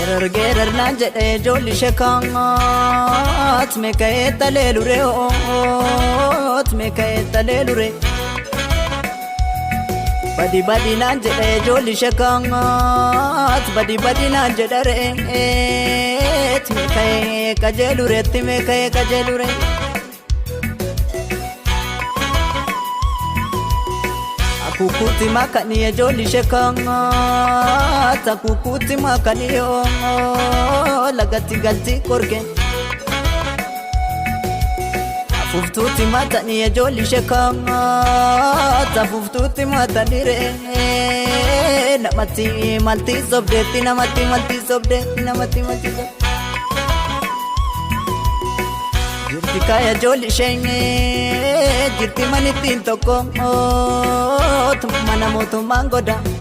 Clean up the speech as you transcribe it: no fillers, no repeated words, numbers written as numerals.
Gerar nan jedhe jolli shekaat meka etale lure ot meka etale lure badi nan jedhe jolli shekaat badi nan jedhe et meka kajelure meka kajelure Kukuti makani jolli shekaat kukuti makani lagati galti korke Afuftuti matani jolli shekaat afuftuti matani re namati malti sobdetti namati malti sobdetti namati malti Jirti kaya jolli shenge jirti manitin tokko mana mootummaan goda